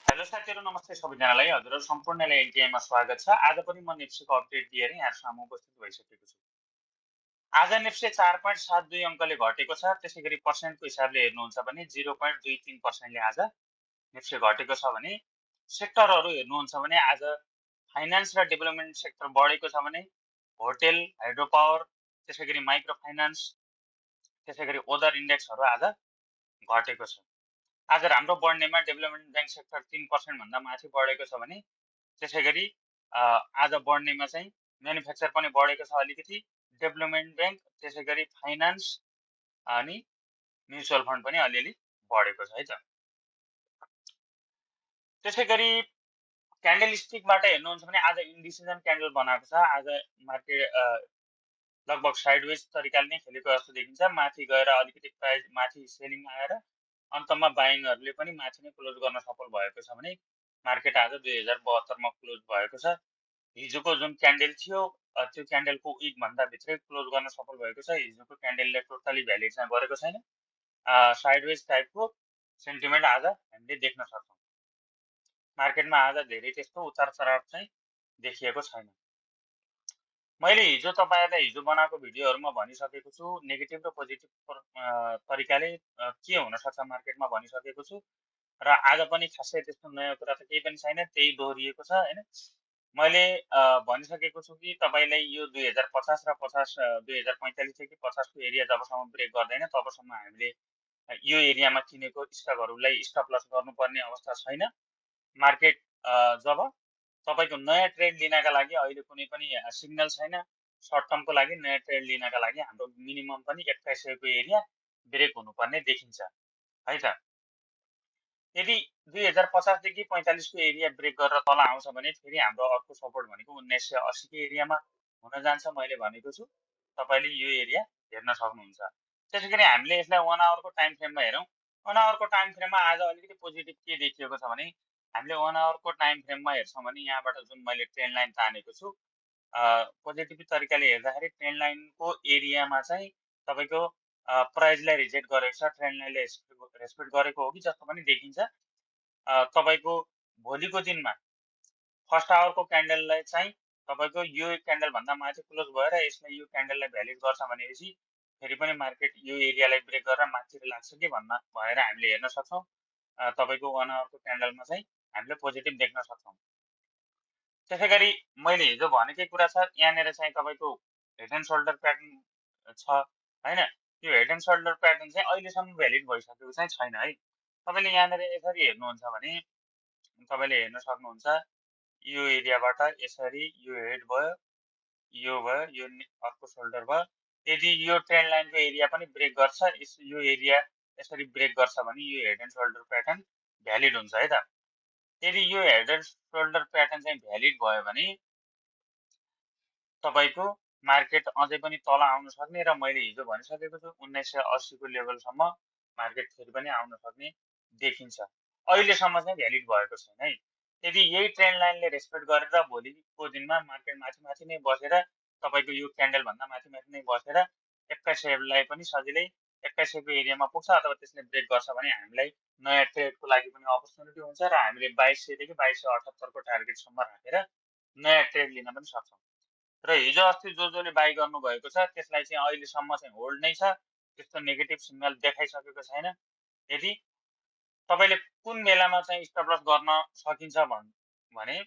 Hello साथीहरु, नमस्ते सबैजनालाई। हजुरहरु सम्पूर्णलाई एनटीआईमा स्वागत छ। आज पनि म नेप्सेको अपडेट लिएर यहाँहरुसामु उपस्थित भइसकेको छु। आज नेप्से 4.72 अङ्कले घटेको छ। त्यसैगरी पर्सेन्टको हिसाबले हेर्नुहुन्छ भने 0.23% ले आज नेप्से घटेको छ भने सेक्टरहरु हेर्नुहुन्छ भने आज फाइनान्स र डेभलपमेन्ट सेक्टर बढेको छ भने होटेल, हाइड्रो पावर, त्यसैगरी माइक्रो फाइनान्स, त्यसैगरी ओदर इन्डेक्सहरु आज घटेको छ। आज राम्रो बढ्नेमा डेभलपमेन्ट ब्याङ्क सेक्टर 3% भन्दा माथि बढेको छ भने त्यसैगरी आज बढ्नेमा चाहिँ म्यानुफ्याक्चर पनि बढेको छ अलिकति, डेभलपमेन्ट ब्याङ्क, त्यसैगरी फाइनान्स अनि म्युचुअल फन्ड पनि अलिअलि बढेको छ है त। त्यसैगरी क्यान्डल स्टिकबाट हेर्नुहुन्छ भने आज इन्डिसिजन क्यान्डल बनाएको छ। आज मार्केट लगभग साइडवेज तरिकाले नै खेलेको जस्तो देखिन्छ। माथि गएर अलिकति प्राइस माथि सेलिङ आएर अन्तमा बाइङहरुले पनि माथि नै क्लोज गर्न सफल भएको छ भने मार्केट आज 2072 मा क्लोज भएको छ। हिजोको जुन क्यान्डल थियो त्यो क्यान्डलको विक भन्दा भित्रै क्लोज गर्न सफल भएको छ। हिजोको क्यान्डलले टोटली भ्यालिड चाहिँ गरेको छैन। साइडवेज टाइपको सेन्टिमेन्ट आज हामीले देख्न सक्छौं। मार्केटमा आज धेरै त्यस्तो उतार चढाव चाहिँ देखिएको छैन। मैले हिजो तपाईहरुलाई हिजो बनाएको भिडियोहरुमा भनिसकेको छु, नेगेटिभ र पोजिटिभ तरिकाले के हुन सक्छ मार्केटमा भनिसकेको छु र आज पनि खासै त्यस्तो नयाँ कुरा त केही पनि छैन, त्यही दोहोरिएको छ हैन। मैले भनिसकेको छु कि तपाईलाई यो 2050 र 2045 देखि 50 को एरिया जबसम्म ब्रेक गर्दैन तबसम्म हामीले यो एरियामा किनेको स्टकहरुलाई स्टप लस गर्नुपर्ने अवस्था छैन। मार्केट जब तपाईको नयाँ ट्रेड लिनका लागि अहिले कुनै पनि सिग्नल छैन। सर्ट टर्मको लागि नयाँ ट्रेड लिनका लागि हाम्रो मिनिमम पनि 2100 को एरिया ब्रेक हुनुपर्ने देखिन्छ है त। यदि 2050 देखि 45 को एरिया ब्रेक गरेर तल आउँछ भने फेरि हाम्रो अर्को सपोर्ट भनेको 1980 को एरियामा हुन जान्छ। मैले भनेको छु, तपाईले यो एरिया हेर्न सक्नुहुन्छ। त्यसैगरी हामीले यसलाई 1 आवरको टाइम फ्रेममा हेरौं। 1 आवरको टाइम फ्रेममा आज अलिकति पोजिटिभ के देखिएको छ भने हामीले 1 आवरको टाइम फ्रेममा हेर्छौं भने यहाँबाट जुन मैले ट्रेन्ड लाइन तानेको छु, पोजिटिभ तरिकाले हेर्दाखेरि ट्रेन्ड लाइनको एरियामा चाहिँ तपाईको प्राइसलाई रिजेक्ट गरेको छ, ट्रेन्ड लाइनले रेस्पेक्ट गरेको हो कि जस्तो पनि देखिन्छ। तपाईको भोलिको दिनमा फर्स्ट आवरको क्यान्डललाई चाहिँ तपाईको यो क्यान्डल भन्दा माथि क्लोज भएर यसले यो क्यान्डललाई भ्यालिड गर्छ भनेपछि फेरि पनि मार्केट यो एरियालाई ब्रेक गरेर माथि लाग्छ कि भन्न भनेर हामीले हेर्न सक्छौं। तपाईको 1 आवरको क्यान्डलमा चाहिँ हामीले पोजिटिभ देख्न सक्छौं। त्यसैगरी मैले हिजो भनेकै कुरा छ, यहाँनेर चाहिँ तपाईको हेड एन्ड शोल्डर प्याटर्न छ हैन। यो हेड एन्ड शोल्डर प्याटर्न चाहिँ अहिलेसम्म भ्यालिड भइसकेको चाहिँ छैन है। तपाईले यहाँनेर यसरी हेर्नुहुन्छ भने तपाईले हेर्न सक्नुहुन्छ यो एरियाबाट यसरी यो हेड भयो, यो भयो, यो अर्को शोल्डर भयो। यदि यो ट्रेन्ड लाइनको एरिया पनि ब्रेक गर्छ, यो एरिया यसरी ब्रेक गर्छ भने यो head and shoulder pattern valid हुन्छ है त। यदि यो हेड एन्ड शोल्डर प्याटर्न चाहिँ भ्यालिड भयो भने तपाईको मार्केट अझै पनि तल आउन सक्ने र मैले हिजो भनिसकेको छु 1980 को लेभलसम्म मार्केट फेरि पनि आउन सक्ने देखिन्छ। अहिलेसम्म चाहिँ भ्यालिड भएको छैन है। यदि यही ट्रेन्ड लाइनले रेस्पेक्ट गरेर भोलिको दिनमा मार्केट माथि नै बसेर तपाईको यो क्यान्डल भन्दा माथि नै बसेर 2100 लाई पनि सजिलै 2100 को एरियामा पुग्छ अथवा त्यसले ब्रेक गर्छ भने हामीलाई नयाँ ट्रेडको लागि पनि अपर्च्युनिटी हुन्छ र हामीले 2200 देखि 2278 को टार्गेटसम्म राखेर नयाँ ट्रेड लिन पनि सक्छौं। र हिजो अस्ति जसले बाइ गर्नु भएको छ त्यसलाई चाहिँ अहिलेसम्म चाहिँ होल्ड नै छ, त्यस्तो नेगेटिभ सिग्नल देखाइसकेको छैन। यदि तपाईले कुन बेलामा चाहिँ स्टप लस गर्न सकिन्छ भने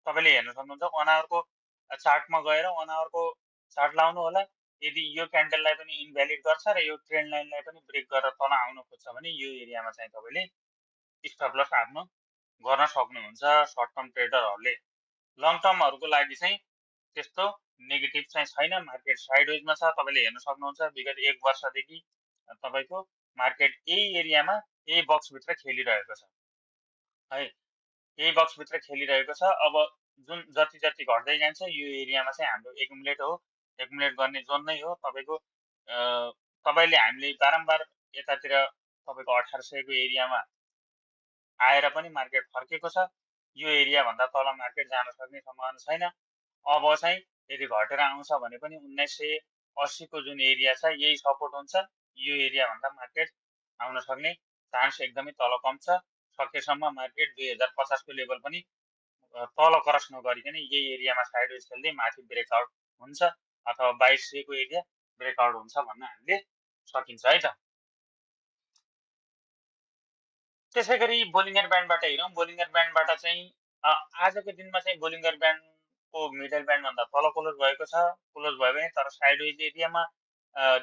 तपाईले हेर्न सक्नुहुन्छ 1 आवरको चार्टमा गएर 1 आवरको चार्ट लाउनु होला। यदि यो क्यान्डललाई पनि इनभ्यालिड गर्छ र यो ट्रेन्ड लाइनलाई पनि ब्रेक गरेर तल आउन खोज्छ भने यो एरियामा चाहिँ तपाईले स्टप लस आफ्नो गर्न सक्नुहुन्छ सर्ट टर्म ट्रेडरहरुले। लङ टर्महरुको लागि चाहिँ त्यस्तो नेगेटिभ चाहिँ छैन। मार्केट साइडवेजमा छ, तपाईले हेर्न सक्नुहुन्छ। विगत 1 वर्षदेखि तपाईको मार्केट यही एरियामा यही बक्स भित्र खेलिरहेको छ है। यही बक्स भित्र खेलिरहेको छ। अब जुन जति घट्दै जान्छ यो एरियामा चाहिँ हाम्रो एकुमुलेट हो, एकुमुलेट गर्ने जोन नै हो। तपाईको तपाईले हामीले बारम्बार यतातिर तपाईको 1800 को एरियामा आएर पनि मार्केट फर्केको छ। यो एरिया भन्दा तल मार्केट जान सक्ने सम्भावना छैन। अब चाहिँ यदि घटेर आउँछ भने पनि 1980 को जुन एरिया छ यही सपोर्ट हुन्छ। यो एरिया भन्दा मार्केट आउन सक्ने चान्स एकदमै तल कम छ। सकेसम्म मार्केट 2050 को लेभल पनि तल क्रस नगरिकन यही एरियामा साइडवेज खेल्दै माथि ब्रेकआउट हुन्छ अथवा 2200 को एरिया ब्रेकआउट हुन्छ भन्न हामीले सकिन्छ है त। त्यसै गरी बोलिङ्गर ब्यान्डबाट हेरौँ। बोलिङ्गर ब्यान्डबाट चाहिँ आजको दिनमा चाहिँ बोलिङ्गर ब्यान्डको मिडल ब्यान्डभन्दा तल क्लोज भएको छ। क्लोज भयो भने तर साइडवेज एरियामा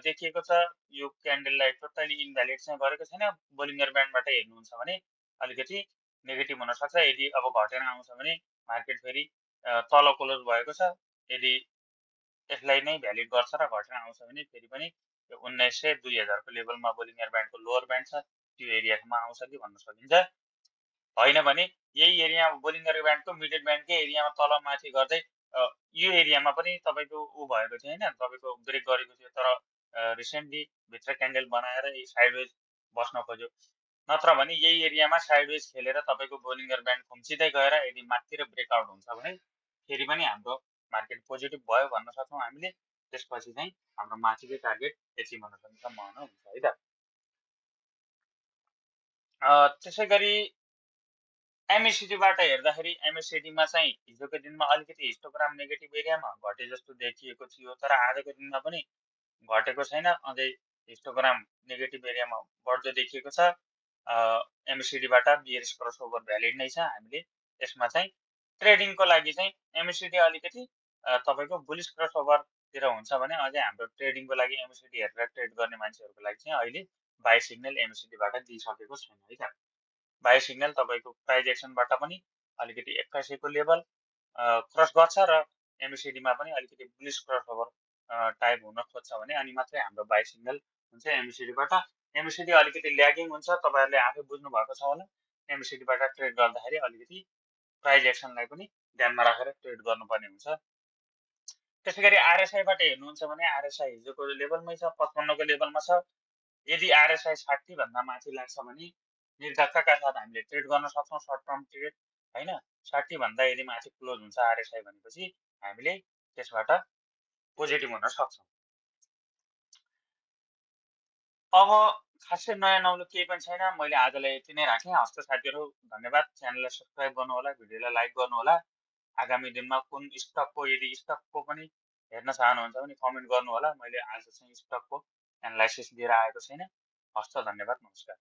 देखिएको छ। यो क्यान्डललाई टोटली इन्भ्यालिड चाहिँ गरेको छैन। बोलिङ्गर ब्यान्डबाट हेर्नुहुन्छ भने अलिकति नेगेटिभ हुनसक्छ। यदि अब घटेर आउँछ भने मार्केट फेरि तल क्लोज भएको छ। यदि यसलाई नै भ्यालिड गर्छ र घटेर आउँछ भने फेरि पनि 1900 2000 को लेभलमा बोलिङ्गर ब्यान्डको लोअर ब्यान्ड छ, त्यो एरियामा आउँछ कि भन्न सकिन्छ। होइन भने यही एरिया बोलिङ्गर ब्यान्डको मिडल ब्यान्डकै एरियामा तल माथि गर्दै यो एरियामा पनि तपाईँको ऊ भएको थियो होइन, तपाईँको ब्रेक गरेको थियो, तर रिसेन्टली भित्र क्यान्डल बनाएर साइडवेज बस्न खोज्यो। नत्र भने यही एरियामा साइडवेज खेलेर तपाईँको बोलिङ्गर ब्यान्ड खुम्चिँदै गएर यदि माथितिर ब्रेकआउट हुन्छ भने फेरि पनि हाम्रो मार्केट पोजिटिभ भयो भन्न सक्छौँ हामीले। त्यसपछि चाहिँ हाम्रो माथिकै टार्गेट एचिभ हुन सक्ने सम्भावना हुन्छ है त। त्यसै गरी एमएसिडीबाट हेर्दाखेरि एमएसिडीमा चाहिँ हिजोको दिनमा अलिकति हिस्टोग्राम नेगेटिभ एरियामा घटे जस्तो देखिएको थियो, तर आजको दिनमा पनि घटेको छैन, अझै हिस्टोग्राम नेगेटिभ एरियामा बढ्दो देखिएको छ। एमएसिडीबाट बियरिश क्रसओभर भ्यालिड नै छ। हामीले यसमा चाहिँ ट्रेडिङको लागि चाहिँ एमएसिडी अलिकति तपाईँको बुलिश क्रसओभरतिर हुन्छ भने अझै हाम्रो ट्रेडिङको लागि एमएसिडी हेरेर ट्रेड गर्ने मान्छेहरूको लागि चाहिँ अहिले बाई सिग्नल एमएसिडीबाट दिइसकेको छैन है त। बाई सिग्नल तपाईँको प्राइज एक्सनबाट पनि अलिकति 8100 को लेभल क्रस गर्छ र एमएसिडीमा पनि अलिकति बुलिश क्रसओभर टाइप हुन खोज्छ भने अनि मात्रै हाम्रो बाई सिग्नल हुन्छ एमएसिडीबाट। एमएसिडी अलिकति ल्यागिङ हुन्छ, तपाईँहरूले आफै बुझ्नु भएको छ होला। एमएसिडीबाट ट्रेड गर्दाखेरि अलिकति प्राइज एक्सनलाई पनि ध्यानमा राखेर ट्रेड गर्नुपर्ने हुन्छ। त्यसै गरी आरएसआईबाट हेर्नुहुन्छ भने आरएसआई हिजोको लेभलमै छ, 55 को लेभलमा छ। यदि आरएसआई 60 भन्दा माथि लाग्छ भने निर्धक्कका साथ हामीले ट्रेड गर्न सक्छौँ, सर्ट टर्म ट्रेड होइन। 60 भन्दा यदि माथि क्लोज हुन्छ आरएसआई भनेपछि हामीले त्यसबाट पोजिटिभ हुन सक्छौँ। अब खासै नयाँ नौलो केही पनि छैन। मैले आजलाई यति नै राखेँ। हस्त साथीहरू धन्यवाद। च्यानललाई सब्सक्राइब गर्नु होला, भिडियोलाई लाइक गर्नु होला। आगामी दिनमा कुन स्टकको यदि स्टकको पनि हेर्न चाहनुहुन्छ भने कमेन्ट गर्नु होला। मैले आज चाहिँ स्टकको एनालाइसिस लिएर आएको छैन। हस्त धन्यवाद, नमस्कार।